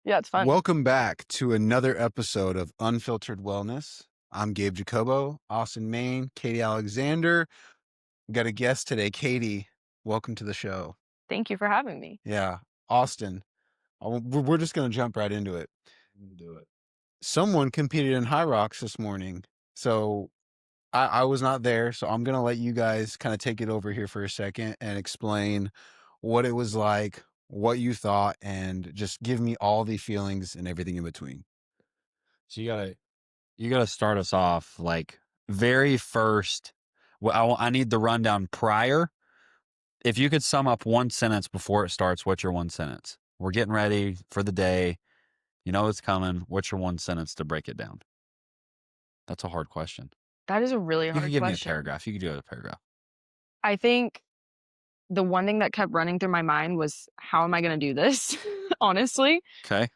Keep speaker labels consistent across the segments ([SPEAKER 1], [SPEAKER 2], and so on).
[SPEAKER 1] Yeah, it's fun.
[SPEAKER 2] Welcome back to another episode of Unfiltered Wellness. I'm Gabe Jacobo, Austin, Maine, Katie Alexander. Got a guest today, Katie. Welcome to the show.
[SPEAKER 1] Thank you for having me.
[SPEAKER 2] Yeah, Austin. We're just going to jump right into it. Do it. Someone competed in HYROX this morning, so I was not there. So I'm going to let you guys kind of take it over here for a second and explain what it was like, what you thought, and just give me all the feelings and everything in between.
[SPEAKER 3] So you gotta start us off like very first. Well, I need the rundown prior. If you could sum up one sentence before it starts, what's your one sentence? We're getting ready for the day. You know it's coming. What's your one sentence to break it down? That's a hard question.
[SPEAKER 1] That is a really
[SPEAKER 3] You
[SPEAKER 1] hard
[SPEAKER 3] could give me a
[SPEAKER 1] question.
[SPEAKER 3] paragraph. You could do a paragraph.
[SPEAKER 1] I think the one thing that kept running through my mind was, how am I going to do this? Honestly.
[SPEAKER 3] Okay.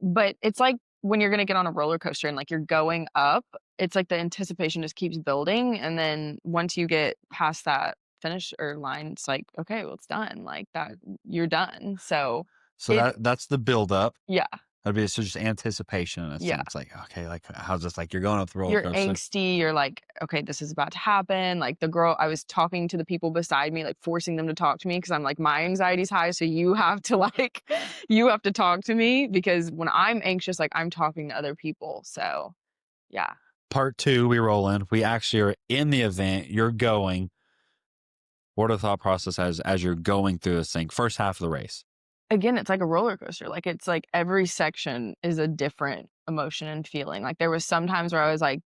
[SPEAKER 1] But it's like when you're going to get on a roller coaster and like you're going up, it's like the anticipation just keeps building. And then once you get past that finish or line, it's like, okay, well, it's done. Like that, you're done. So
[SPEAKER 3] that's the build up.
[SPEAKER 1] yeah.
[SPEAKER 3] That'd be just anticipation in a
[SPEAKER 1] Yeah.
[SPEAKER 3] sense. Like, okay, like how's this? Like you're going up the roller
[SPEAKER 1] You're
[SPEAKER 3] coaster.
[SPEAKER 1] angsty. You're like, okay, this is about to happen. Like the girl, I was talking to the people beside me, like forcing them to talk to me because I'm like, my anxiety's high. So you have to you have to talk to me, because when I'm anxious, like I'm talking to other people. So yeah.
[SPEAKER 3] Part two, we roll in. We actually are in the event. You're going. What are the thought process as you're going through this thing? First half of the race.
[SPEAKER 1] Again, it's like a roller coaster. Like it's like every section is a different emotion and feeling. Like there was some times where I was like,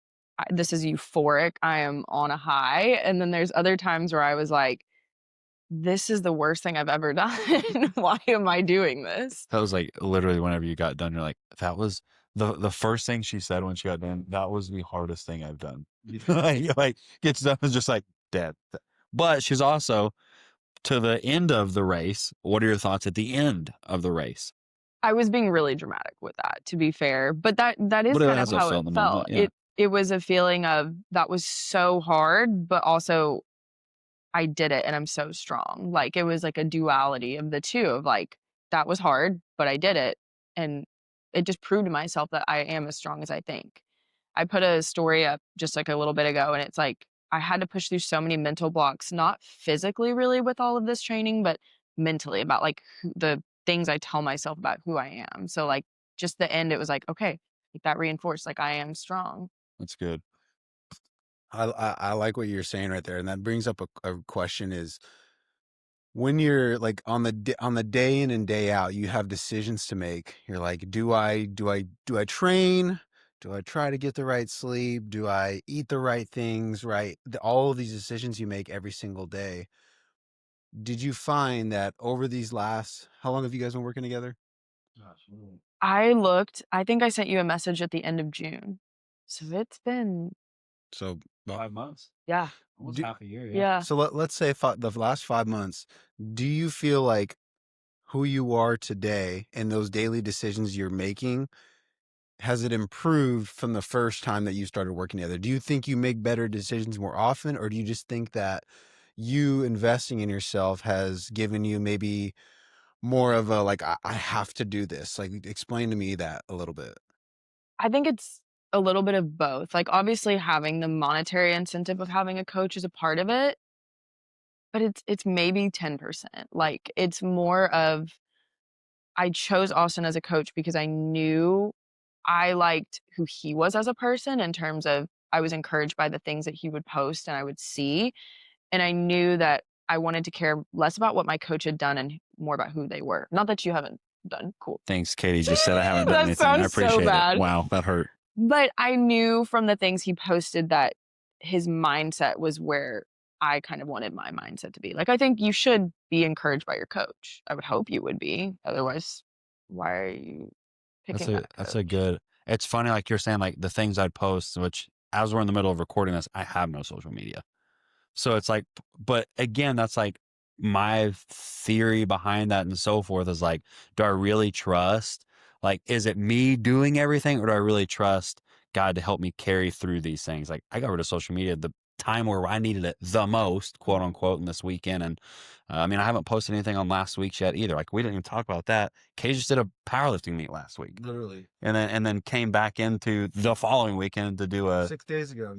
[SPEAKER 1] this is euphoric. I am on a high. And then there's other times where I was like, this is the worst thing I've ever done. Why am I doing this?
[SPEAKER 3] That was like literally whenever you got done, you're like, that was the first thing she said when she got done. That was the hardest thing I've done. like gets done is just like dead. But she's also to the end of the race. What are your thoughts at the end of the race?
[SPEAKER 1] I was being really dramatic with that, to be fair, but that is kind of how it felt.
[SPEAKER 3] Yeah.
[SPEAKER 1] It was a feeling of, that was so hard, but also I did it and I'm so strong. Like it was like a duality of the two, of like, that was hard, but I did it. And it just proved to myself that I am as strong as I think. I put a story up just like a little bit ago, and it's like, I had to push through so many mental blocks, not physically really with all of this training, but mentally, about like the things I tell myself about who I am. So like just the end, it was like, okay, like that reinforced, like I am strong.
[SPEAKER 3] That's good.
[SPEAKER 2] I like what you're saying right there, and that brings up a question: is when you're like on the day in and day out, you have decisions to make. You're like, do I train? Do I try to get the right sleep? Do I eat the right things? Right, all of these decisions you make every single day. Did you find that over these last, how long have you guys been working together?
[SPEAKER 1] I think I sent you a message at the end of June. So it's been
[SPEAKER 2] So
[SPEAKER 3] 5 months.
[SPEAKER 1] Yeah.
[SPEAKER 3] Almost half a year.
[SPEAKER 1] Yeah.
[SPEAKER 2] So let's say the last 5 months, do you feel like who you are today and those daily decisions you're making, has it improved from the first time that you started working together? Do you think you make better decisions more often, or do you just think that you investing in yourself has given you maybe more of a, like, I have to do this? Like, explain to me that a little bit.
[SPEAKER 1] I think it's a little bit of both. Like obviously having the monetary incentive of having a coach is a part of it, but it's maybe 10%. Like it's more of, I chose Austin as a coach because I knew I liked who he was as a person, in terms of I was encouraged by the things that he would post and I would see. And I knew that I wanted to care less about what my coach had done and more about who they were. Not that you haven't done. Cool.
[SPEAKER 3] Thanks, Katie. Just said I haven't done
[SPEAKER 1] That
[SPEAKER 3] anything. I
[SPEAKER 1] sounds so
[SPEAKER 3] appreciate
[SPEAKER 1] bad.
[SPEAKER 3] it. Wow, that hurt.
[SPEAKER 1] But I knew from the things he posted that his mindset was where I kind of wanted my mindset to be. Like, I think you should be encouraged by your coach. I would hope you would be. Otherwise, why are you picking that
[SPEAKER 3] That's
[SPEAKER 1] coach?
[SPEAKER 3] a good. It's funny, like you're saying, like the things I'd post, which as we're in the middle of recording this, I have no social media. So it's like, but again, that's like my theory behind that and so forth is like, do I really trust? Like, is it me doing everything, or do I really trust God to help me carry through these things? Like, I got rid of social media time where I needed it the most, quote unquote, in this weekend. And I mean, I haven't posted anything on last week's yet either. Like, we didn't even talk about that. Kay just did a powerlifting meet last week,
[SPEAKER 2] Literally.
[SPEAKER 3] and then came back into the following weekend to do a
[SPEAKER 2] 6 days ago,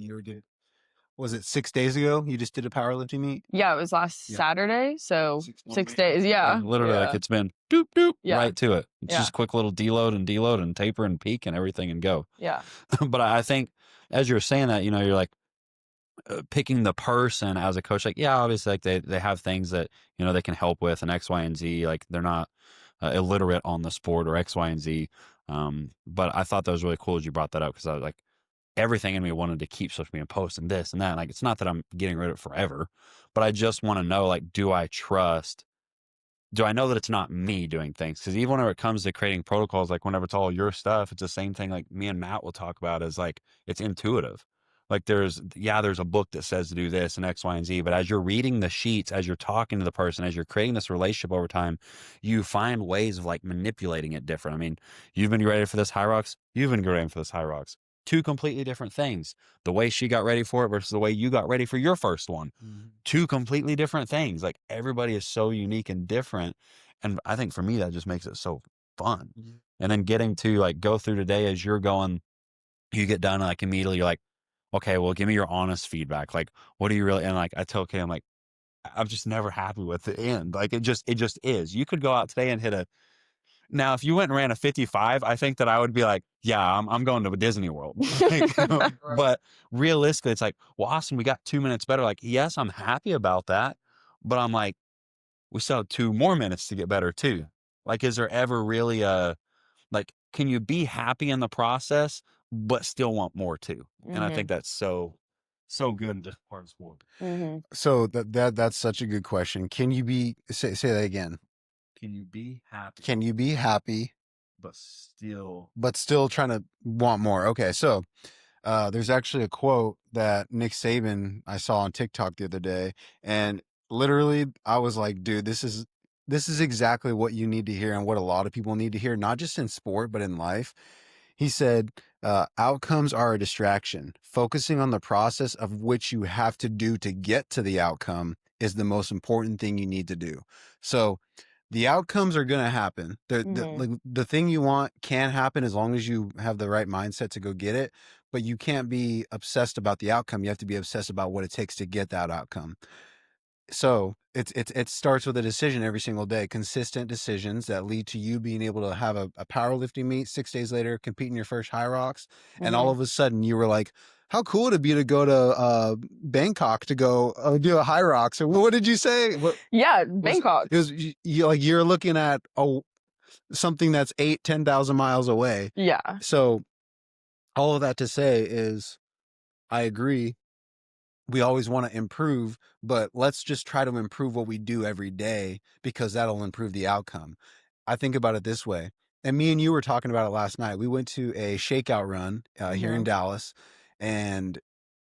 [SPEAKER 2] was it 6 days ago? You just did a powerlifting meet?
[SPEAKER 1] Yeah, it was last
[SPEAKER 2] Yeah.
[SPEAKER 1] Saturday, so 6
[SPEAKER 2] weeks.
[SPEAKER 1] days. Yeah,
[SPEAKER 3] literally like
[SPEAKER 1] yeah.
[SPEAKER 3] it's been doop doop
[SPEAKER 1] Yeah.
[SPEAKER 3] right to it. It's
[SPEAKER 1] Yeah.
[SPEAKER 3] just quick little deload and taper and peak and everything and go.
[SPEAKER 1] Yeah.
[SPEAKER 3] But I think as you're saying that, you know, you're like picking the person as a coach. Like, yeah, obviously, like they have things that, you know, they can help with and X, Y, and Z. Like, they're not illiterate on the sport or X, Y, and Z. But I thought that was really cool as you brought that up, because I was like, everything in me wanted to keep social media posts and this and that. Like, it's not that I'm getting rid of it forever, but I just want to know, like, do I know that it's not me doing things? Because even whenever it comes to creating protocols, like whenever it's all your stuff, it's the same thing like me and Matt will talk about, is like, it's intuitive. Like, there's a book that says to do this and X, Y, and Z, but as you're reading the sheets, as you're talking to the person, as you're creating this relationship over time, you find ways of like manipulating it different. I mean, you've been ready for this HYROX. You've been ready for this HYROX. Two completely different things. The way she got ready for it versus the way you got ready for your first one.
[SPEAKER 2] Mm-hmm.
[SPEAKER 3] Two completely different things. Like, everybody is so unique and different. And I think for me, that just makes it so fun.
[SPEAKER 2] Mm-hmm.
[SPEAKER 3] And then getting to like go through today as you're going, you get done, like immediately you're like, okay, well, give me your honest feedback. Like, what do you really, and like, I tell Kay, I'm like, I'm just never happy with the end. Like, it just is. You could go out today and now, if you went and ran a 55, I think that I would be like, yeah, I'm going to Disney World. Like, but realistically, it's like, well, Austin, we got 2 minutes better. Like, yes, I'm happy about that, but I'm like, we still have 2 more minutes to get better too. Like, is there ever really can you be happy in the process, but still want more too? And I think that's so good in this part of sport.
[SPEAKER 1] Mm-hmm.
[SPEAKER 2] So that's such a good question. Can you say that again?
[SPEAKER 3] Can you be happy?
[SPEAKER 2] Can you be happy,
[SPEAKER 3] But still
[SPEAKER 2] trying to want more? Okay, so there's actually a quote that Nick Saban I saw on TikTok the other day, and literally I was like, dude, this is exactly what you need to hear and what a lot of people need to hear, not just in sport but in life. He said, outcomes are a distraction. Focusing on the process of which you have to do to get to the outcome is the most important thing you need to do. So the outcomes are going to happen. The thing you want can happen as long as you have the right mindset to go get it, but you can't be obsessed about the outcome. You have to be obsessed about what it takes to get that outcome. So it starts with a decision every single day, consistent decisions that lead to you being able to have a powerlifting meet 6 days later, compete in your first HYROX. And all of a sudden you were like, how cool would it be to go to Bangkok to go do a HYROX? Or what did you say?
[SPEAKER 1] Yeah, Bangkok.
[SPEAKER 2] It was you're looking at something that's 10,000 miles away.
[SPEAKER 1] Yeah.
[SPEAKER 2] So all of that to say is, I agree. We always want to improve, but let's just try to improve what we do every day, because that'll improve the outcome. I think about it this way. And me and you were talking about it last night. We went to a shakeout run here in Dallas, and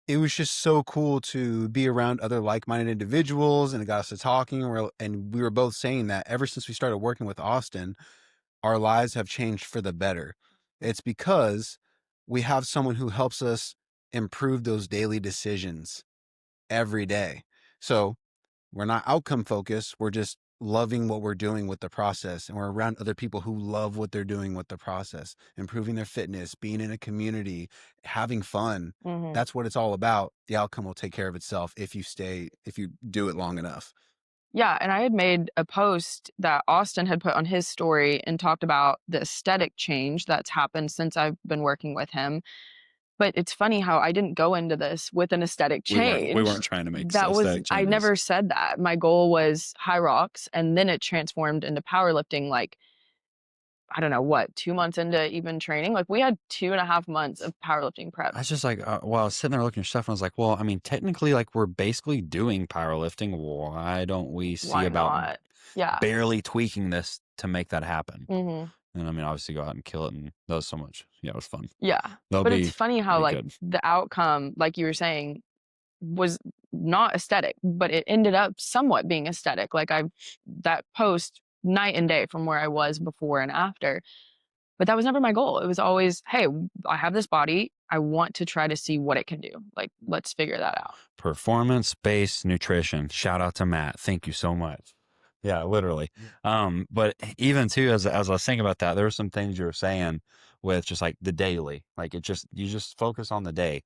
[SPEAKER 2] it was just so cool to be around other like-minded individuals, and it got us to talking. And we were both saying that ever since we started working with Austin, our lives have changed for the better. It's because we have someone who helps us improve those daily decisions every day. So we're not outcome focused. We're just loving what we're doing with the process. And we're around other people who love what they're doing with the process, improving their fitness, being in a community, having fun. That's what it's all about. The outcome will take care of itself if you do it long enough.
[SPEAKER 1] Yeah, and I had made a post that Austin had put on his story and talked about the aesthetic change that's happened since I've been working with him. But it's funny how I didn't go into this with an aesthetic change.
[SPEAKER 3] We weren't trying to make
[SPEAKER 1] that was
[SPEAKER 3] aesthetic
[SPEAKER 1] I
[SPEAKER 3] changes.
[SPEAKER 1] never said that. My goal was HYROX, and then it transformed into powerlifting. Like, I don't know what, 2 months into even training. Like, we had 2.5 months of powerlifting prep.
[SPEAKER 3] I was just like, well, I was sitting there looking at stuff, and I was like, well, I mean, technically, like, we're basically doing powerlifting. Why don't we see
[SPEAKER 1] Why
[SPEAKER 3] about
[SPEAKER 1] not? Yeah.
[SPEAKER 3] barely tweaking this to make that happen?
[SPEAKER 1] Mm-hmm.
[SPEAKER 3] And I mean, obviously, go out and kill it, and that was so much. Yeah, it was fun.
[SPEAKER 1] Yeah.
[SPEAKER 3] That'll
[SPEAKER 1] But
[SPEAKER 3] be
[SPEAKER 1] it's funny how, like,
[SPEAKER 3] good.
[SPEAKER 1] the outcome, like you were saying, was not aesthetic, but it ended up somewhat being aesthetic. Like, that post night and day from where I was before and after. But that was never my goal. It was always, hey, I have this body. I want to try to see what it can do. Like, let's figure that out.
[SPEAKER 3] Performance-based nutrition. Shout out to Matt. Thank you so much. Yeah, literally. But even too, as I was thinking about that, there were some things you were saying with just like the daily, like you just focus on the day.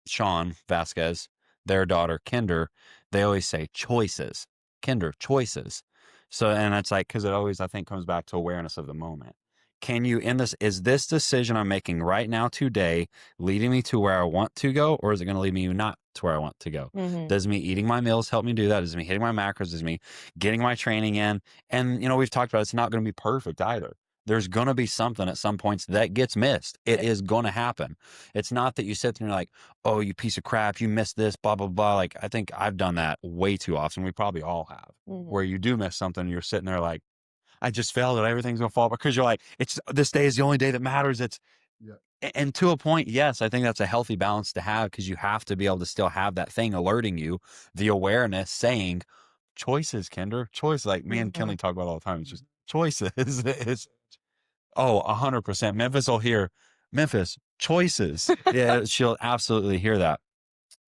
[SPEAKER 3] Sean Vasquez, their daughter, Kinder, they always say choices, Kinder, choices. So, and it's like, cause it always, I think comes back to awareness of the moment. Can you, is this decision I'm making right now today leading me to where I want to go, or is it going to lead me not to where I want to go? Does me eating my meals help me do that? Does me hitting my macros? Does me getting my training in? And, we've talked about it's not going to be perfect either. There's going to be something at some points that gets missed. It is going to happen. It's not that you sit there and you're like, oh, you piece of crap, you missed this, blah, blah, blah. Like, I think I've done that way too often. We probably all have, where you do miss something. And you're sitting there like, I just failed it. Everything's going to fall because you're like, this day is the only day that matters. And to a point, yes, I think that's a healthy balance to have, because you have to be able to still have that thing alerting you, the awareness saying choices, Kinder, choice. Like me and Kenley talk about all the time. It's just choices. It's 100%. Memphis will hear Memphis choices. Yeah, she'll absolutely hear that.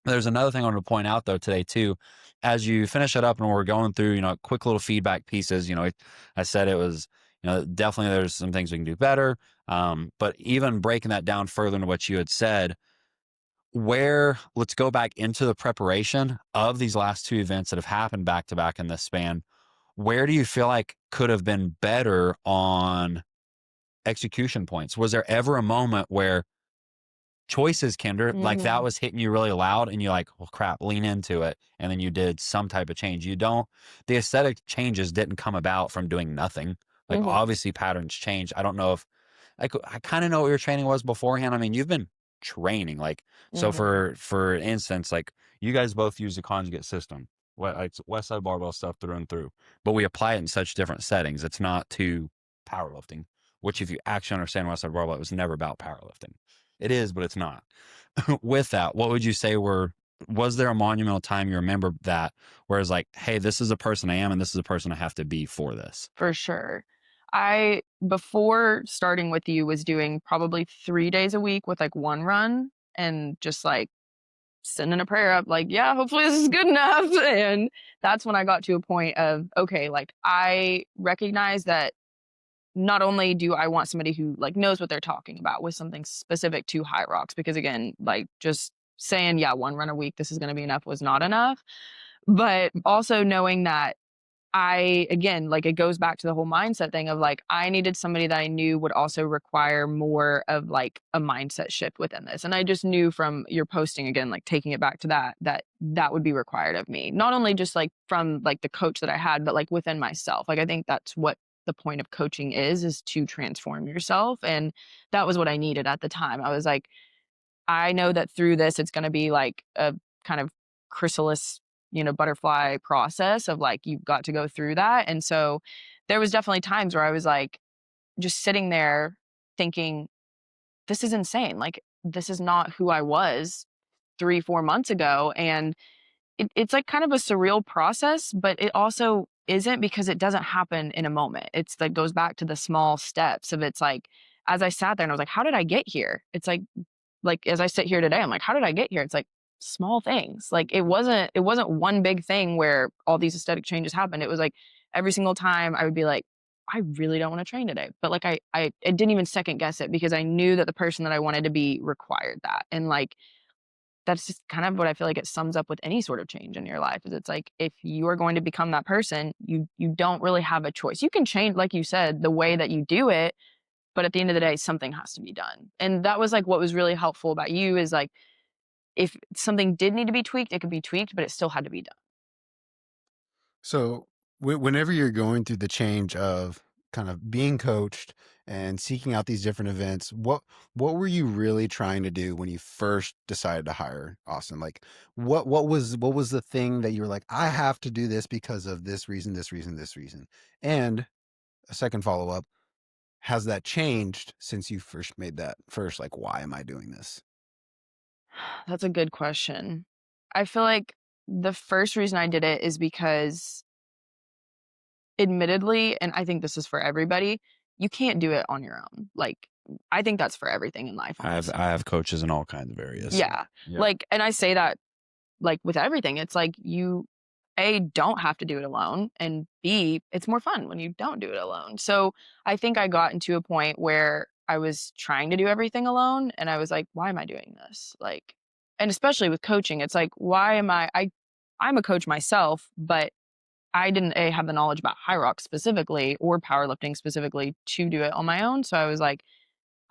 [SPEAKER 3] There's another thing I want to point out though today too, as you finish it up and we're going through, quick little feedback pieces, I said it was, definitely there's some things we can do better. But even breaking that down further into what you had said, let's go back into the preparation of these last two events that have happened back to back in this span. Where do you feel like could have been better on execution points? Was there ever a moment where choices, Kinder, like that was hitting you really loud and you're like, well, crap, lean into it. And then you did some type of change. The aesthetic changes didn't come about from doing nothing. Like obviously patterns change. I don't know if I kind of know what your training was beforehand. I mean, you've been training like, so for instance, like you guys both use the conjugate system. It's West Side barbell stuff through and through, but we apply it in such different settings. It's not to powerlifting, which if you actually understand West Side barbell, it was never about powerlifting. It is, but it's not. With that, what would you say was there a monumental time you remember that where it's like, hey, this is a person I am and this is a person I have to be for this?
[SPEAKER 1] For sure. I, before starting with you, was doing probably 3 days a week with like one run and just like sending a prayer up, like, yeah, hopefully this is good enough. And that's when I got to a point of, okay, like I recognize that not only do I want somebody who like knows what they're talking about with something specific to HYROX, because again, like just saying, yeah, one run a week, this is going to be enough was not enough. But also knowing that again, like it goes back to the whole mindset thing of like, I needed somebody that I knew would also require more of like a mindset shift within this. And I just knew from your posting again, like taking it back to that would be required of me. Not only just like from like the coach that I had, but like within myself. Like I think that's what the point of coaching is to transform yourself. And that was what I needed at the time. I was like, I know that through this, it's going to be like a kind of chrysalis, butterfly process of like, you've got to go through that. And so there was definitely times where I was like, just sitting there thinking, this is insane. Like, this is not who I was 3-4 months ago. And it's like kind of a surreal process, but it also isn't, because it doesn't happen in a moment. It's like goes back to the small steps of, it's like, as I sat there and I was like, how did I get here? It's like as I sit here today, I'm like, how did I get here? It's like small things. Like it wasn't one big thing where all these aesthetic changes happened. It was like every single time I would be like, I really don't want to train today. But like I didn't even second guess it, because I knew that the person that I wanted to be required that. And like that's just kind of what I feel like it sums up with any sort of change in your life, is it's like, if you are going to become that person, you don't really have a choice. You can change, like you said, the way that you do it, but at the end of the day, something has to be done. And that was like what was really helpful about you, is like, if something did need to be tweaked, it could be tweaked, but it still had to be done.
[SPEAKER 2] So whenever you're going through the change of kind of being coached and seeking out these different events, what were you really trying to do when you first decided to hire Austin? Like what was the thing that you were like, I have to do this because of this reason, this reason, this reason? And a second follow-up, has that changed since you first made that first, like, why am I doing this?
[SPEAKER 1] That's a good question. I feel like the first reason I did it is because, admittedly, and I think this is for everybody, you can't do it on your own. Like, I think that's for everything in life,
[SPEAKER 3] I
[SPEAKER 1] honestly.
[SPEAKER 3] have coaches in all kinds of areas.
[SPEAKER 1] Yeah.
[SPEAKER 3] Yeah.
[SPEAKER 1] Like, and I say that like with everything. It's like you A, don't have to do it alone, and B, it's more fun when you don't do it alone. So I think I got into a point where I was trying to do everything alone and I was like, why am I doing this? Like, and especially with coaching, it's like, why am I'm a coach myself, but I didn't have the knowledge about HYROX specifically or powerlifting specifically to do it on my own. So I was like,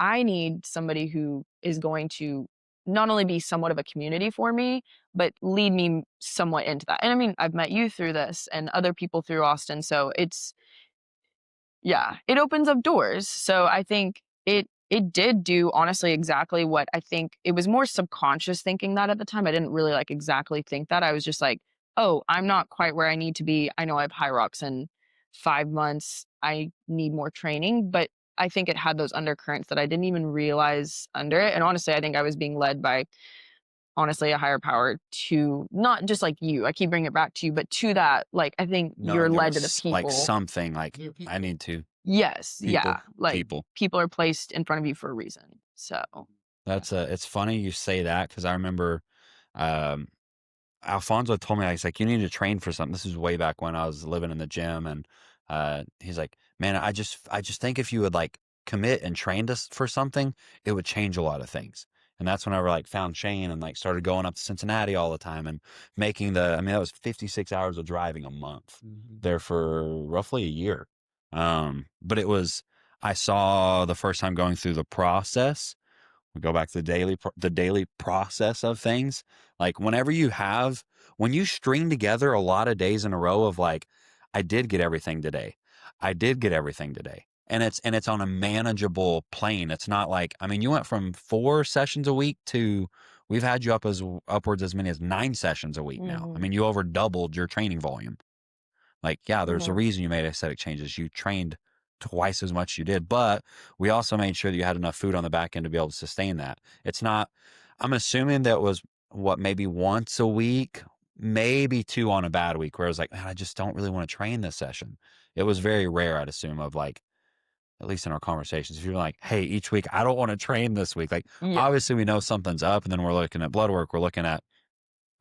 [SPEAKER 1] I need somebody who is going to not only be somewhat of a community for me, but lead me somewhat into that. And I mean, I've met you through this and other people through Austin. So yeah, it opens up doors. So I think it did do honestly exactly what I think. It was more subconscious thinking that at the time. I didn't really like exactly think that. I was just like, oh, I'm not quite where I need to be. I know I have high rocks in 5 months. I need more training. But I think it had those undercurrents that I didn't even realize under it. And honestly, I think I was being led by honestly a higher power to not just like you. I keep bringing it back to you, but to that, like I think you're
[SPEAKER 3] Knowing there
[SPEAKER 1] led to the
[SPEAKER 3] was like
[SPEAKER 1] people.
[SPEAKER 3] something like I need to
[SPEAKER 1] Yes,
[SPEAKER 3] people,
[SPEAKER 1] yeah, like,
[SPEAKER 3] people.
[SPEAKER 1] people are placed in front of you for a reason, so
[SPEAKER 3] That's it's funny you say that because I remember um, Alfonso told me, he's like, you need to train for something. This is way back when I was living in the gym, and he's like, man, I just think if you would like commit and train us for something, it would change a lot of things. And that's when I like found Shane and like started going up to Cincinnati all the time and making I mean, that was 56 hours of driving a month there for roughly a year. But I saw the first time going through the process. We go back to the daily process of things. Like when you string together a lot of days in a row of like, I did get everything today. I did get everything today. And it's on a manageable plane. It's not like, I mean, you went from 4 sessions a week to we've had you upwards as many as 9 sessions a week now. I
[SPEAKER 1] mhm,
[SPEAKER 3] mean, you over doubled your training volume. Like, yeah, there's a
[SPEAKER 1] mhm,
[SPEAKER 3] reason you made aesthetic changes. You trained twice as much as you did, but we also made sure that you had enough food on the back end to be able to sustain that. It's not, I'm assuming that was maybe once a week, maybe 2 on a bad week where I was like, man, I just don't really want to train this session. It was very rare, I'd assume, of like, at least in our conversations, if you're like, hey, each week, I don't want to train this week. Like,
[SPEAKER 1] yeah,
[SPEAKER 3] obviously we know something's up and then we're looking at blood work. We're looking at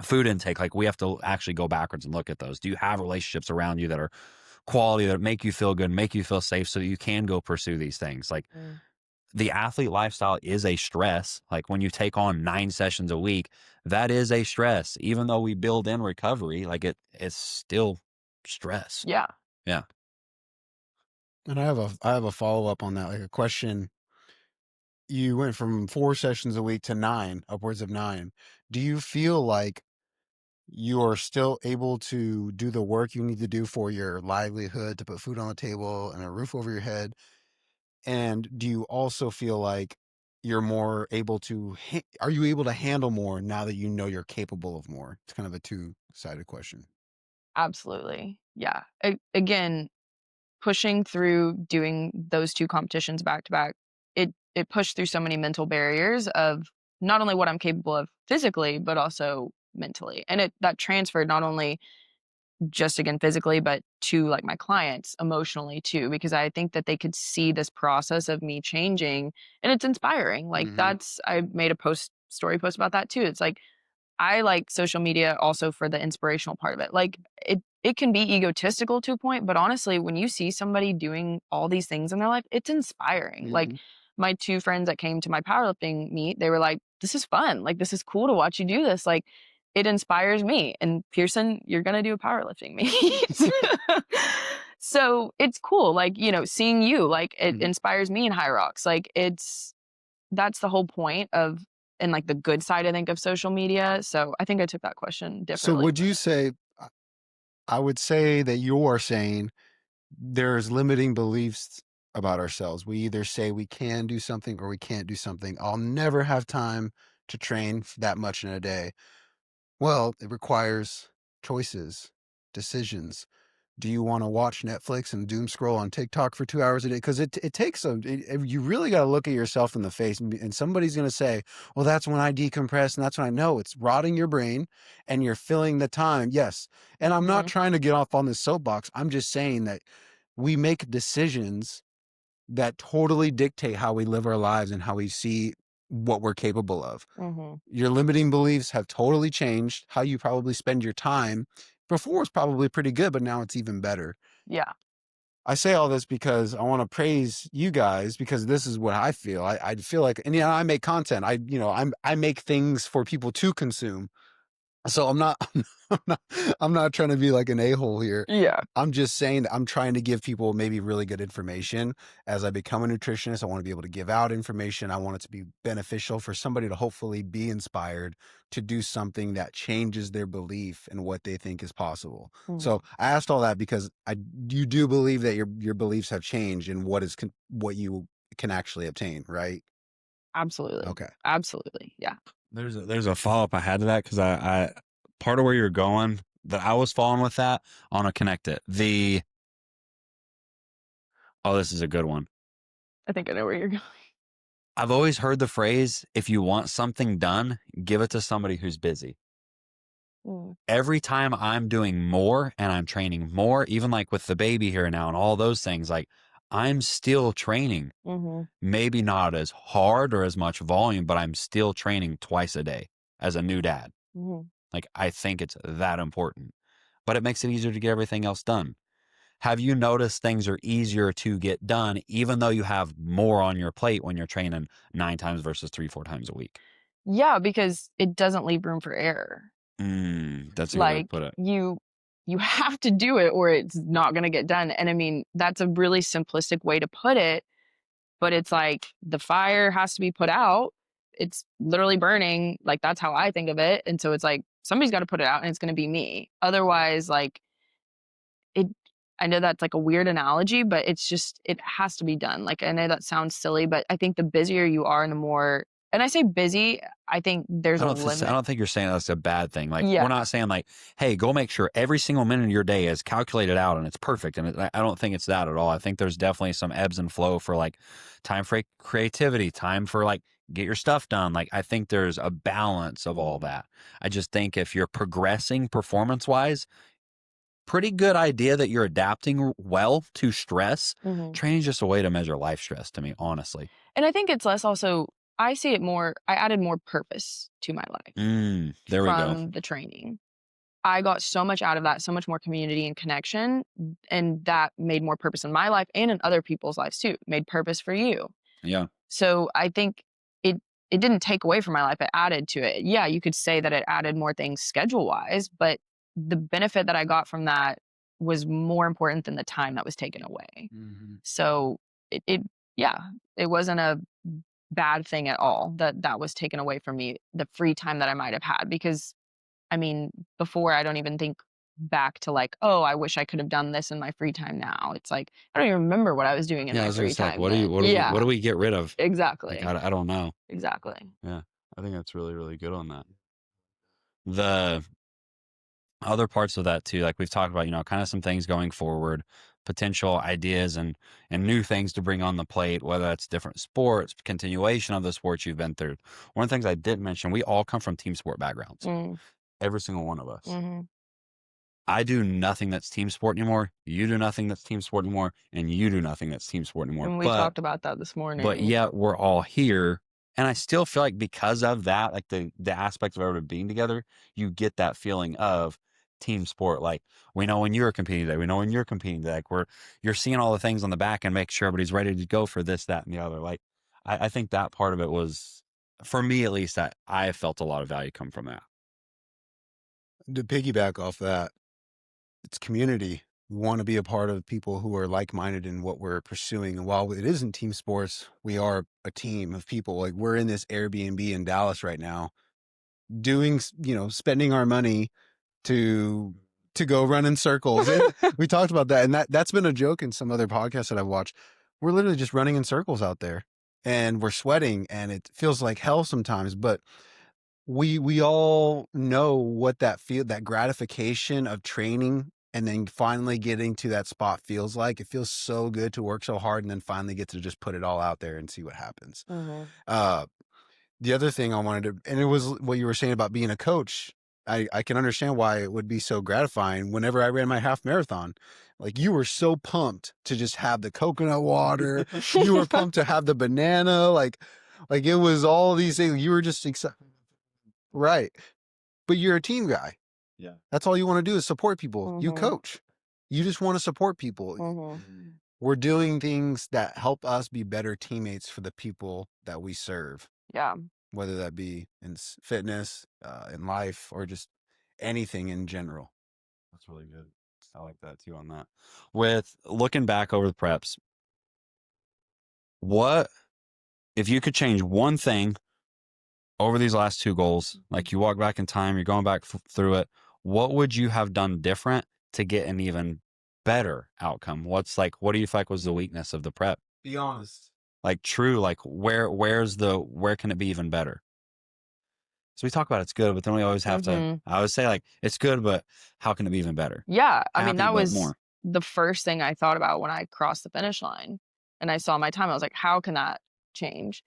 [SPEAKER 3] food intake. Like we have to actually go backwards and look at those. Do you have relationships around you that are quality, that make you feel good, make you feel safe so that you can go pursue these things? Like
[SPEAKER 1] mm,
[SPEAKER 3] the athlete lifestyle is a stress. Like when you take on 9 sessions a week, that is a stress. Even though we build in recovery, like it's still stress.
[SPEAKER 1] yeah,
[SPEAKER 3] Yeah.
[SPEAKER 2] And I have a follow-up on that, like a question. You went from 4 sessions a week to 9, upwards of 9. Do you feel like you are still able to do the work you need to do for your livelihood, to put food on the table and a roof over your head? And do you also feel like you're more able to are you able to handle more now that you know you're capable of more? It's kind of a two-sided question.
[SPEAKER 1] absolutely, yeah. Again, pushing through doing those 2 competitions back to back, it pushed through so many mental barriers of not only what I'm capable of physically, but also mentally, and that transferred not only just again physically, but to like my clients emotionally too, because I think that they could see this process of me changing and it's inspiring. Like
[SPEAKER 2] Mhm.
[SPEAKER 1] I made a story post about that too. It's like I like social media also for the inspirational part of it. Like it can be egotistical to a point, but honestly, when you see somebody doing all these things in their life, it's inspiring. Like
[SPEAKER 2] Mhm.
[SPEAKER 1] my 2 friends that came to my powerlifting meet, they were like, "This is fun. Like this is cool to watch you do this." Like it inspires me. And Pearson, you're gonna do a powerlifting meet. So it's cool. Like, seeing you, like it
[SPEAKER 2] Mhm.
[SPEAKER 1] inspires me in High Rocks. Like that's the whole point of and like the good side I think of social media. So I think I took that question
[SPEAKER 2] So
[SPEAKER 1] differently.
[SPEAKER 2] would you say I would say that you're saying there's limiting beliefs about ourselves. We either say we can do something or we can't do something. I'll never have time to train that much in a day. Well, it requires choices, decisions. Do you want to watch Netflix and doom scroll on TikTok for 2 hours a day? Because it takes you really got to look at yourself in the face, and somebody's going to say, well, that's when I decompress. And that's when I know it's rotting your brain and you're filling the time. Yes. And I'm not
[SPEAKER 1] Mhm.
[SPEAKER 2] trying to get off on this soapbox. I'm just saying that we make decisions that totally dictate how we live our lives and how we see what we're capable of. Your limiting beliefs have totally changed how you probably spend your time. Before was probably pretty good, but now it's even better.
[SPEAKER 1] Yeah.
[SPEAKER 2] I say all this because I want to praise you guys, because this is what I feel. I feel like, and I make content. I make things for people to consume. So I'm not, I'm not trying to be like an a-hole here.
[SPEAKER 1] Yeah.
[SPEAKER 2] I'm just saying that I'm trying to give people maybe really good information. As I become a nutritionist, I want to be able to give out information. I want it to be beneficial for somebody to hopefully be inspired to do something that changes their belief in what they think is possible. So I asked all that because you do believe that your beliefs have changed in what you can actually obtain, right?
[SPEAKER 1] Absolutely.
[SPEAKER 2] Okay.
[SPEAKER 1] Absolutely. Yeah.
[SPEAKER 3] There's a follow-up I had to that, because I part of where you're going that I was following with that, I want to connect it. This is a good one.
[SPEAKER 1] I think I know where you're going.
[SPEAKER 3] I've always heard the phrase, if you want something done, give it to somebody who's busy. Every time I'm doing more and I'm training more, even like with the baby here now and all those things, like I'm still training. Maybe not as hard or as much volume, but I'm still training twice a day as a new dad. Like, I think it's that important, but it makes it easier to get everything else done. Have you noticed things are easier to get done, even though you have more on your plate when you're training 9 times versus 3-4 times a week?
[SPEAKER 1] Yeah, because it doesn't leave room for error.
[SPEAKER 3] That's a good way to
[SPEAKER 1] Like,
[SPEAKER 3] put it.
[SPEAKER 1] you have to do it or it's not going to get done. And I mean, that's a really simplistic way to put it, but it's like the fire has to be put out. It's literally burning. Like, that's how I think of it. And so it's like somebody's got to put it out and it's going to be me. Otherwise, like, it I know that's like a weird analogy, but it's just, it has to be done. Like, I know that sounds silly, but I think the busier you are and the more, and I say busy, I think there's a
[SPEAKER 3] I
[SPEAKER 1] limit.
[SPEAKER 3] don't think you're saying that's a bad thing. Like,
[SPEAKER 1] Yeah.
[SPEAKER 3] we're not saying like, hey, go make sure every single minute of your day is calculated out and it's perfect. And I don't think it's that at all. I think there's definitely some ebbs and flow for like time for creativity, time for like get your stuff done. Like, I think there's a balance of all that. I just think if you're progressing performance wise, pretty good idea that you're adapting well to stress. Training is just a way to measure life stress to me, honestly.
[SPEAKER 1] And I think it's less also, I see it more, I added more purpose to my life
[SPEAKER 3] There we go.
[SPEAKER 1] from the training. I got so much out of that, so much more community and connection, and that made more purpose in my life and in other people's lives too. Made purpose for you.
[SPEAKER 3] Yeah.
[SPEAKER 1] So I think it didn't take away from my life, it added to it. Yeah, you could say that it added more things schedule-wise, but the benefit that I got from that was more important than the time that was taken away. So yeah, it wasn't a bad thing at all that was taken away from me, the free time that I might have had. Because I mean, before, I don't even think back to like, oh, I wish I could have done this in my free time now. It's like, I don't even remember what I was doing in my free time.
[SPEAKER 3] What do we get rid of?
[SPEAKER 1] Exactly.
[SPEAKER 3] Like, I don't know.
[SPEAKER 1] Exactly.
[SPEAKER 3] Yeah. I think that's really, really good on that. The other parts of that too, like we've talked about, kind of some things going forward, potential ideas and new things to bring on the plate, whether that's different sports, continuation of the sports you've been through. One of the things I did mention, we all come from team sport backgrounds. Every single one of us. I do nothing that's team sport anymore. You do nothing that's team sport anymore. And you do nothing that's team sport anymore.
[SPEAKER 1] And we talked about that this morning.
[SPEAKER 3] But yet we're all here. And I still feel like because of that, like the aspect of everybody being together, you get that feeling of team sport. Like, we know when you're competing today. We know when you're competing today. Like, you're seeing all the things on the back and make sure everybody's ready to go for this, that, and the other. Like, I think that part of it was, for me at least, I felt a lot of value come from that.
[SPEAKER 2] To piggyback off that, it's community. We want to be a part of people who are like-minded in what we're pursuing. And while it isn't team sports, we are a team of people. Like, we're in this Airbnb in Dallas right now, spending our money to go run in circles. And we talked about that. And that's been a joke in some other podcasts that I've watched. We're literally just running in circles out there and we're sweating and it feels like hell sometimes, but we all know what that gratification of training and then finally getting to that spot feels like. It feels so good to work so hard and then finally get to just put it all out there and see what happens. The other thing I wanted to, and it was what you were saying about being a coach. I can understand why it would be so gratifying. Whenever I ran my half marathon, Like you were so pumped to just have the coconut water. You were pumped to have the banana. Like it was all these things. You were just excited. Right. But you're a team guy.
[SPEAKER 3] Yeah.
[SPEAKER 2] That's all you want to do is support people. You
[SPEAKER 1] Mhm.
[SPEAKER 2] coach. You just want to support people.
[SPEAKER 1] Mhm.
[SPEAKER 2] We're doing things that help us be better teammates for the people that we serve,
[SPEAKER 1] Yeah.
[SPEAKER 2] whether that be in fitness, in life, or just anything in general.
[SPEAKER 3] That's really good. I like that too on that. With looking back over the preps, what if you could change one thing over these last two goals? Like you walk back in time, you're going back through it. What would you have done different to get an even better outcome? What do you feel like was the weakness of the prep?
[SPEAKER 2] Be honest.
[SPEAKER 3] Like true, like where can it be even better? So we talk about it's good, but then we always have to,
[SPEAKER 1] Mhm.
[SPEAKER 3] I always say like, it's good, but how can it be even better?
[SPEAKER 1] Yeah, I mean,
[SPEAKER 3] Happy,
[SPEAKER 1] that
[SPEAKER 3] but
[SPEAKER 1] was
[SPEAKER 3] more.
[SPEAKER 1] the first thing I thought about when I crossed the finish line and I saw my time. I was like, "How can that change?"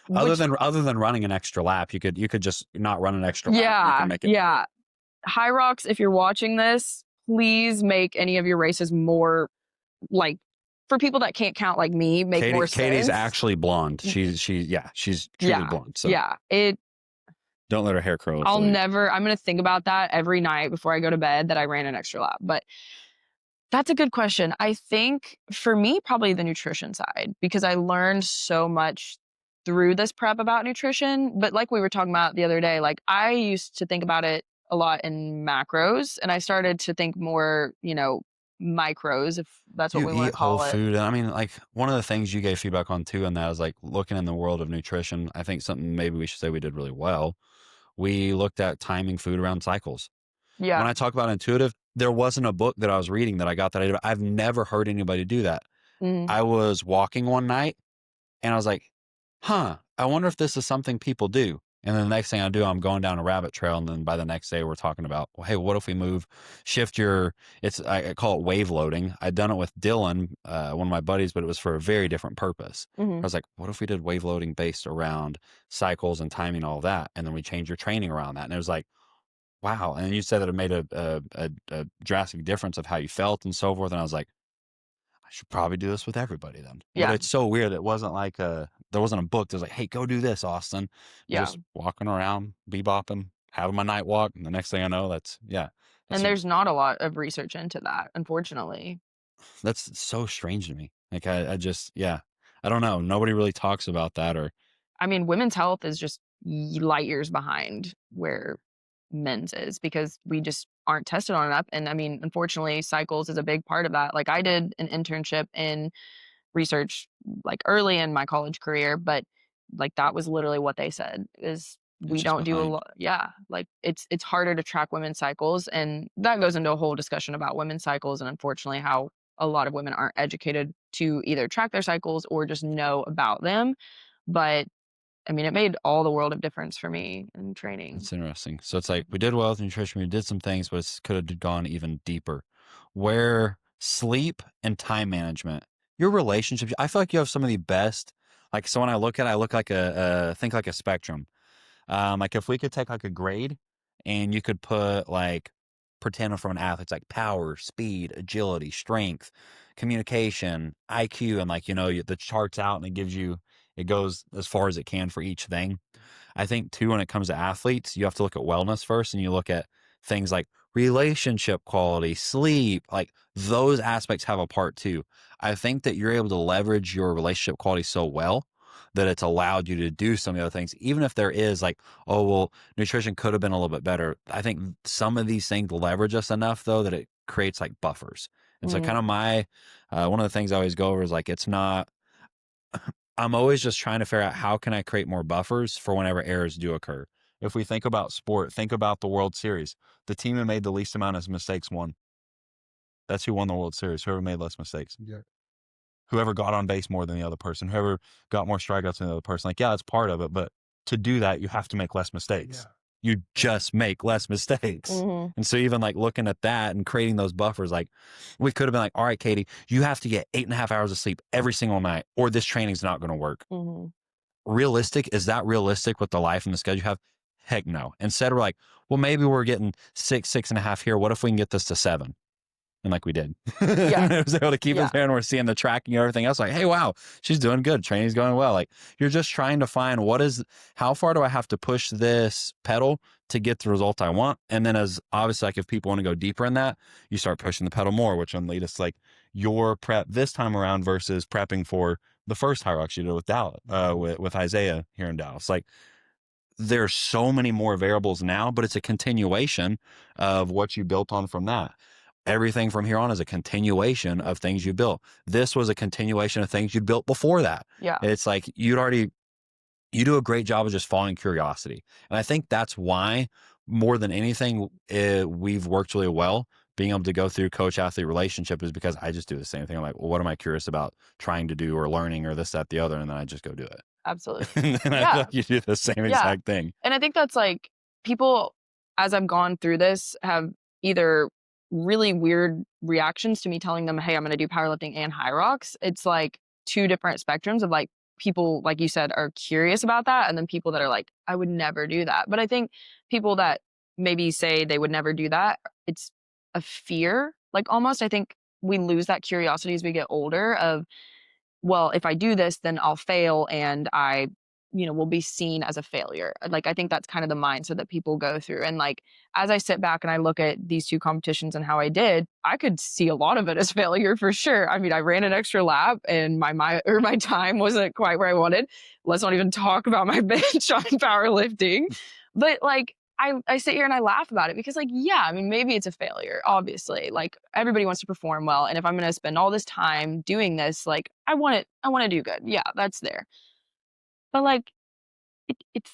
[SPEAKER 1] Which
[SPEAKER 3] Other than running an extra lap, you could just not run an extra lap. You can
[SPEAKER 1] yeah,
[SPEAKER 3] make it better.
[SPEAKER 1] yeah. HYROX, if you're watching this, please make any of your races more, like, for people that can't count like me, make more
[SPEAKER 3] Katie's
[SPEAKER 1] sense.
[SPEAKER 3] actually blonde. She's truly
[SPEAKER 1] Yeah,
[SPEAKER 3] blonde. So
[SPEAKER 1] yeah.
[SPEAKER 3] don't let her hair curl.
[SPEAKER 1] I'm gonna think about that every night before I go to bed that I ran an extra lap. But that's a good question. I think for me, probably the nutrition side, because I learned so much through this prep about nutrition. But like we were talking about the other day, like I used to think about it a lot in macros, and I started to think more, micros, if that's what
[SPEAKER 3] You
[SPEAKER 1] we want
[SPEAKER 3] eat
[SPEAKER 1] to
[SPEAKER 3] whole
[SPEAKER 1] call it.
[SPEAKER 3] food. I mean, like one of the things you gave feedback on too, and that is like looking in the world of nutrition. I think something maybe we should say we did really well. We looked at timing food around cycles. When
[SPEAKER 1] Yeah.
[SPEAKER 3] I talk about intuitive, there wasn't a book that I was reading that I got that idea. I've never heard anybody do that.
[SPEAKER 1] Mm,
[SPEAKER 3] I was walking one night and I was like, huh, I wonder if this is something people do. And then the next thing I do, I'm going down a rabbit trail. And then by the next day, we're talking about, well, hey, what if we shift I call it wave loading. I'd done it with Dylan, one of my buddies, but it was for a very different purpose. I
[SPEAKER 1] mhm.
[SPEAKER 3] was like, what if we did wave loading based around cycles and timing, all that? And then we change your training around that. And it was like, wow. And you said that it made a drastic difference of how you felt and so forth. And I was like, I should probably do this with everybody then. But
[SPEAKER 1] Yeah.
[SPEAKER 3] it's so weird. It wasn't like there wasn't a book that was like, hey, go do this, Austin.
[SPEAKER 1] Yeah.
[SPEAKER 3] Just walking around, bebopping, having my night walk. And the next thing I know, that's
[SPEAKER 1] And there's not a lot of research into that, unfortunately.
[SPEAKER 3] that's so strange to me. Like I just, I don't know. Nobody really talks about that or
[SPEAKER 1] I mean, women's health is just light years behind where men's is because we just aren't tested on enough. And I mean, unfortunately, cycles is a big part of that. Like I did an internship in research like early in my college career, but like that was literally what they said is
[SPEAKER 3] it's
[SPEAKER 1] we
[SPEAKER 3] just
[SPEAKER 1] don't do a
[SPEAKER 3] behind.
[SPEAKER 1] lot. Yeah, like it's harder to track women's cycles, and that goes into a whole discussion about women's cycles and unfortunately how a lot of women aren't educated to either track their cycles or just know about them. But I mean, it made all the world of difference for me in training.
[SPEAKER 3] It's interesting. So it's like we did well with nutrition, we did some things, but it could have gone even deeper. Where sleep and time management, your relationships, I feel like you have some of the best. Like so, when I look at, it, I look like think like a spectrum. Like if we could take like a grade, and you could put like pretend from an athlete, it's like power, speed, agility, strength, communication, IQ, and like the charts out, and it goes as far as it can for each thing. I think too, when it comes to athletes, you have to look at wellness first and you look at things like relationship quality, sleep, like those aspects have a part too. I think that you're able to leverage your relationship quality so well that it's allowed you to do some of the other things, even if there is like, oh, well, nutrition could have been a little bit better. I think some of these things leverage us enough though that it creates like buffers. And so kind
[SPEAKER 1] Mhm.
[SPEAKER 3] of one of the things I always go over is like, it's not, I'm always just trying to figure out how can I create more buffers for whenever errors do occur. If we think about sport, think about the World Series. The team that made the least amount of mistakes won. That's who won the World Series. Whoever made less mistakes.
[SPEAKER 2] Yeah.
[SPEAKER 3] Whoever got on base more than the other person. Whoever got more strikeouts than the other person. Like, yeah, that's part of it, but to do that, you have to make less mistakes.
[SPEAKER 2] Yeah.
[SPEAKER 3] You just make less mistakes.
[SPEAKER 1] Mhm.
[SPEAKER 3] And so even like looking at that and creating those buffers, like we could have been like, all right, Katie, you have to get 8.5 hours of sleep every single night, or this training's not going to work.
[SPEAKER 1] Mhm.
[SPEAKER 3] Realistic? Is that realistic with the life and the schedule you have? Heck no. Instead, we're like, well, maybe we're getting 6.5 here. What if we can get this to 7? And like we did.
[SPEAKER 1] Yeah.
[SPEAKER 3] I was able to keep us there, and we're seeing the tracking and everything else. Like, hey, wow, she's doing good. Training's going well. Like, you're just trying to find how far do I have to push this pedal to get the result I want? And then as obviously, like if people want to go deeper in that, you start pushing the pedal more, which will lead us like your prep this time around versus prepping for the first HYROX you did with Dallas, with Isaiah here in Dallas. Like, there's so many more variables now, but it's a continuation of what you built on from that. Everything from here on is a continuation of things you built. This was a continuation of things you built before that.
[SPEAKER 1] Yeah.
[SPEAKER 3] It's like you do a great job of just following curiosity. And I think that's why more than anything, we've worked really well being able to go through coach athlete relationship is because I just do the same thing. I'm like, well, what am I curious about trying to do or learning or this, that, the other? And then I just go do it.
[SPEAKER 1] Absolutely.
[SPEAKER 3] And I feel like you do the same exact thing.
[SPEAKER 1] And I think that's like people, as I've gone through this, have either really weird reactions to me telling them, hey, I'm going to do powerlifting and HYROX. It's like two different spectrums of like people, like you said, are curious about that. And then people that are like, I would never do that. But I think people that maybe say they would never do that, it's a fear. Like almost, I think we lose that curiosity as we get older of, well, if I do this, then I'll fail and I, will be seen as a failure. Like, I think that's kind of the mindset that people go through. And like, as I sit back and I look at these two competitions and how I did, I could see a lot of it as failure for sure. I mean, I ran an extra lap and my time wasn't quite where I wanted. Let's not even talk about my bench on powerlifting. But like, I sit here and I laugh about it because like, yeah, I mean, maybe it's a failure, obviously. Like everybody wants to perform well. And if I'm going to spend all this time doing this, like I want to do good. Yeah, that's there. But like, it's,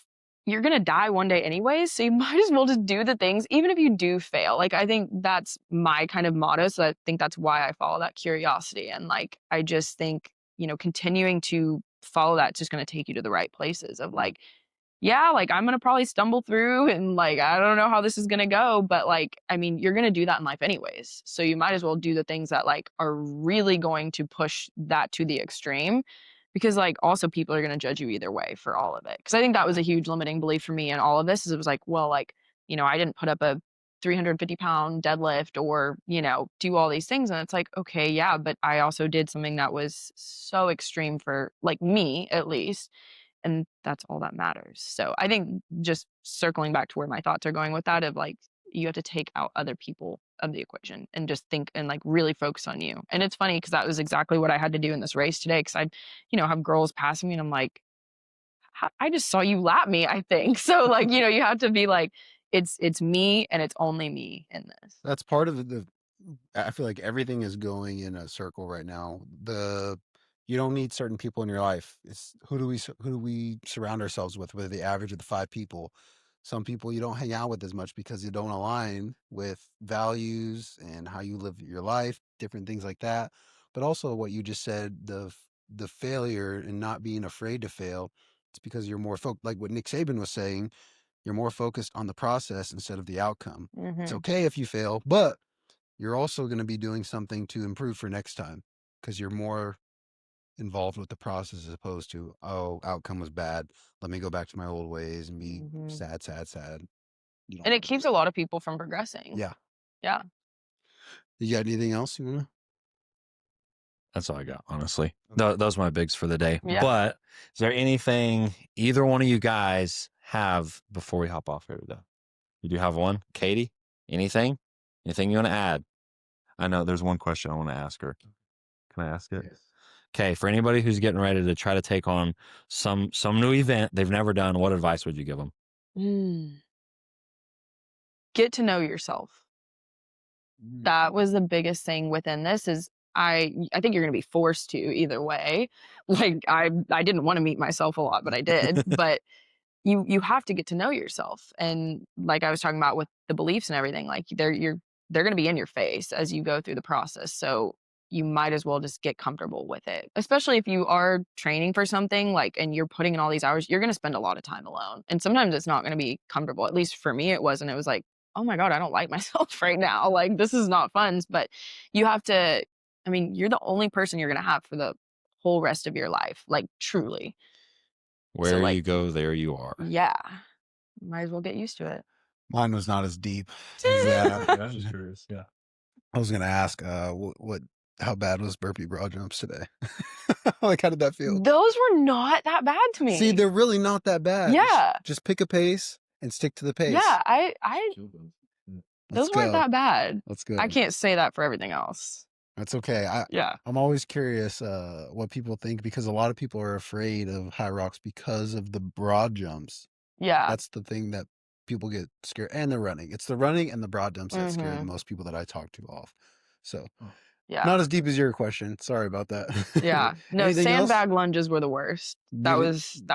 [SPEAKER 1] you're going to die one day anyways. So you might as well just do the things, even if you do fail. Like, I think that's my kind of motto. So I think that's why I follow that curiosity. And like, I just think, continuing to follow that's just going to take you to the right places of like, yeah, like I'm going to probably stumble through and like, I don't know how this is going to go, but like, I mean, you're going to do that in life anyways. So you might as well do the things that like are really going to push that to the extreme because like also people are going to judge you either way for all of it. Cause I think that was a huge limiting belief for me in all of this is it was like, well, like, I didn't put up a 350-pound deadlift or, do all these things. And it's like, okay, yeah, but I also did something that was so extreme for like me at least. And that's all that matters. So I think just circling back to where my thoughts are going with that of like, you have to take out other people of the equation and just think and like really focus on you. And it's funny because that was exactly what I had to do in this race today. Cause I, have girls passing me and I'm like, I just saw you lap me, I think. So like, you have to be like, it's me and it's only me in this.
[SPEAKER 2] That's part of I feel like everything is going in a circle right now. You don't need certain people in your life. It's who do we surround ourselves with? Whether the average of the 5 people, some people you don't hang out with as much because you don't align with values and how you live your life, different things like that. But also what you just said, the failure and not being afraid to fail. It's because you're more like what Nick Saban was saying. You're more focused on the process instead of the outcome. It's okay if you fail, but you're also going to be doing something to improve for next time because you're more involved with the process as opposed to, oh, outcome was bad. Let me go back to my old ways and be sad.
[SPEAKER 1] And it keeps a lot of people from progressing.
[SPEAKER 2] Yeah.
[SPEAKER 1] Yeah.
[SPEAKER 2] You got anything else you want to?
[SPEAKER 3] That's all I got, honestly. Those are my bigs for the day.
[SPEAKER 1] Yeah.
[SPEAKER 3] But is there anything either one of you guys have before we hop off here today? You do have one? Katie, anything? Anything you want to add? I know there's one question I want to ask her. Can I ask it? Yes. Okay, for anybody who's getting ready to try to take on some new event they've never done, what advice would you give them?
[SPEAKER 1] Get to know yourself. That was the biggest thing within this is I think you're going to be forced to either way. Like I didn't want to meet myself a lot, but I did. But you have to get to know yourself. And like I was talking about with the beliefs and everything, like they're going to be in your face as you go through the process. So you might as well just get comfortable with it. Especially if you are training for something like and you're putting in all these hours, you're going to spend a lot of time alone. And sometimes it's not going to be comfortable. At least for me it wasn't. It was like, oh my God, I don't like myself right now. Like this is not fun. But you have to, I mean, you're the only person you're going to have for the whole rest of your life. Like truly.
[SPEAKER 3] Where you go, there you are.
[SPEAKER 1] Yeah. Might as well get used to it.
[SPEAKER 2] Mine was not as deep as that.
[SPEAKER 3] I'm just curious. Yeah.
[SPEAKER 2] I was gonna ask, how bad was burpee broad jumps today? Like, how did that feel?
[SPEAKER 1] Those were not that bad to me.
[SPEAKER 2] See, they're really not that bad.
[SPEAKER 1] Yeah.
[SPEAKER 2] Just pick a pace and stick to the pace.
[SPEAKER 1] Yeah,
[SPEAKER 2] Let's
[SPEAKER 1] those weren't
[SPEAKER 2] go.
[SPEAKER 1] that bad.
[SPEAKER 2] Let's go.
[SPEAKER 1] I can't say that for everything else.
[SPEAKER 2] That's okay.
[SPEAKER 1] Yeah.
[SPEAKER 2] I'm always curious what people think, because a lot of people are afraid of HYROX because of the broad jumps.
[SPEAKER 1] Yeah.
[SPEAKER 2] That's the thing that people get scared, and the running. It's the running and the broad jumps that scare
[SPEAKER 1] Mhm.
[SPEAKER 2] most people that I talk to off. So
[SPEAKER 1] Yeah.
[SPEAKER 2] not as deep as your question. Sorry about that.
[SPEAKER 1] Yeah. No,
[SPEAKER 2] Anything else?
[SPEAKER 1] sandbag lunges were the worst. That
[SPEAKER 2] Did it-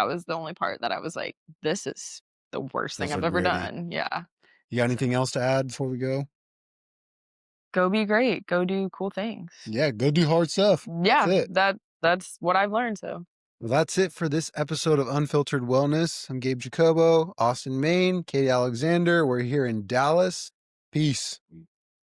[SPEAKER 1] was the only part that I was like, this is the worst thing
[SPEAKER 2] Those
[SPEAKER 1] I've
[SPEAKER 2] are
[SPEAKER 1] ever
[SPEAKER 2] gritty.
[SPEAKER 1] done. Yeah.
[SPEAKER 2] You got anything else to add before we go?
[SPEAKER 1] Go be great. Go do cool things.
[SPEAKER 2] Yeah, go do hard stuff.
[SPEAKER 1] Yeah.
[SPEAKER 2] That's it.
[SPEAKER 1] That's what I've learned. So
[SPEAKER 2] Well, that's it for this episode of Unfiltered Wellness. I'm Gabe Jacobo, Austin, Maine, Katie Alexander. We're here in Dallas. Peace.